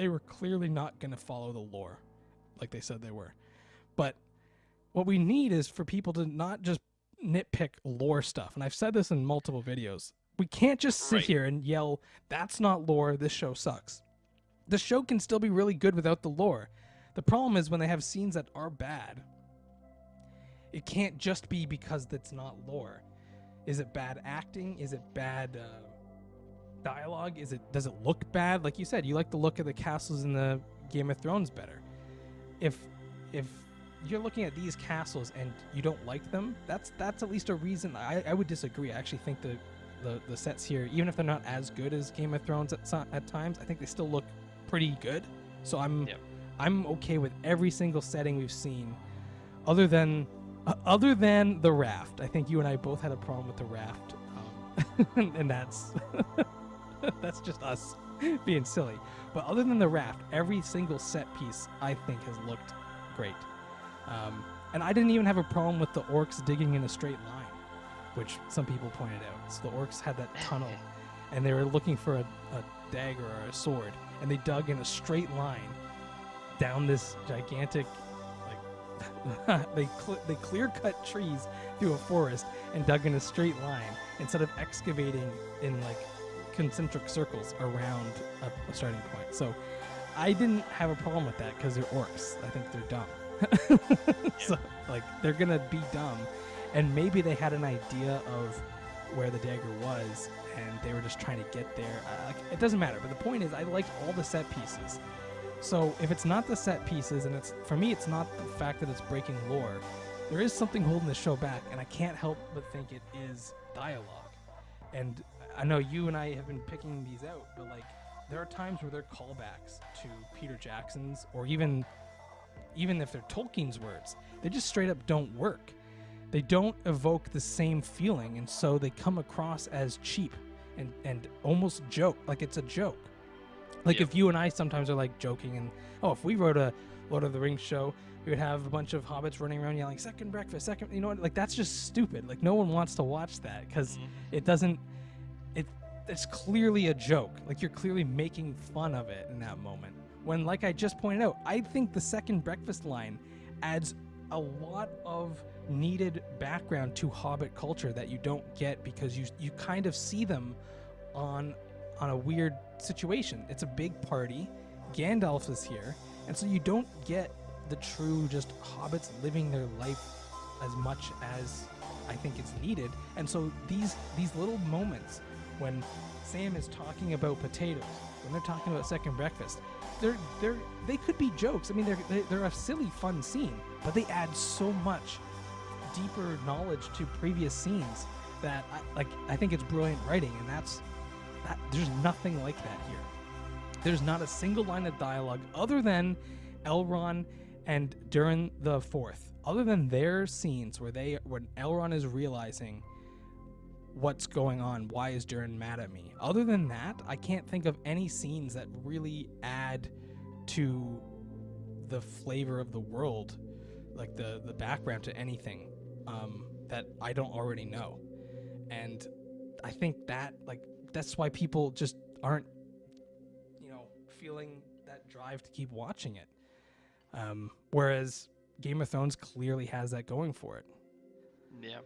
they were clearly not going to follow the lore like they said they were. But what we need is for people to not just nitpick lore stuff. And I've said this in multiple videos. We can't just sit here and yell, that's not lore, this show sucks. The show can still be really good without the lore. The problem is when they have scenes that are bad, it can't just be because that's not lore. Is it bad acting? Is it bad dialogue? Does it look bad? Like you said, you like the look of the castles in the Game of Thrones better. If you're looking at these castles and you don't like them, that's at least a reason. I would disagree. I actually think the sets here, even if they're not as good as Game of Thrones at times, I think they still look pretty good. So I'm okay with every single setting we've seen, other than the raft. I think you and I both had a problem with the raft, and that's that's just us being silly. But other than the raft, every single set piece I think has looked great. And I didn't even have a problem with the orcs digging in a straight line, which some people pointed out. So the orcs had that tunnel, and they were looking for a dagger or a sword, and they dug in a straight line down this gigantic, like, they clear-cut trees through a forest and dug in a straight line instead of excavating in, like, concentric circles around a starting point. So I didn't have a problem with that because they're orcs. I think they're dumb. So, like, they're gonna be dumb, and maybe they had an idea of where the dagger was and they were just trying to get there. It doesn't matter, but the point is I liked all the set pieces. So if it's not the set pieces, and for me it's not the fact that it's breaking lore, there is something holding the show back, and I can't help but think it is dialogue. And I know you and I have been picking these out, but, like, there are times where they're callbacks to Peter Jackson's, or even if they're Tolkien's words, they just straight up don't work. They don't evoke the same feeling, and so they come across as cheap and almost joke, like it's a joke. Like, if you and I sometimes are, like, joking, and, if we wrote a Lord of the Rings show, we would have a bunch of hobbits running around yelling, second breakfast, second, you know, like, that's just stupid. Like, no one wants to watch that, because it's clearly a joke. Like, you're clearly making fun of it in that moment. When, like I just pointed out, I think the second breakfast line adds a lot of needed background to Hobbit culture that you don't get because you kind of see them on a weird situation. It's a big party. Gandalf is here, and so you don't get the true just hobbits living their life as much as I think it's needed. And so these little moments when Sam is talking about potatoes, when they're talking about second breakfast, they could be jokes. I mean, they're a silly, fun scene, but they add so much deeper knowledge to previous scenes that I think it's brilliant writing, and there's nothing like that here. There's not a single line of dialogue other than Elrond and Durin the Fourth. Other than their scenes when Elrond is realizing what's going on, why is Durin mad at me? Other than that, I can't think of any scenes that really add to the flavor of the world, like the background to anything that I don't already know. And I think that's why people just aren't, feeling that drive to keep watching it. Whereas Game of Thrones clearly has that going for it. Yeah,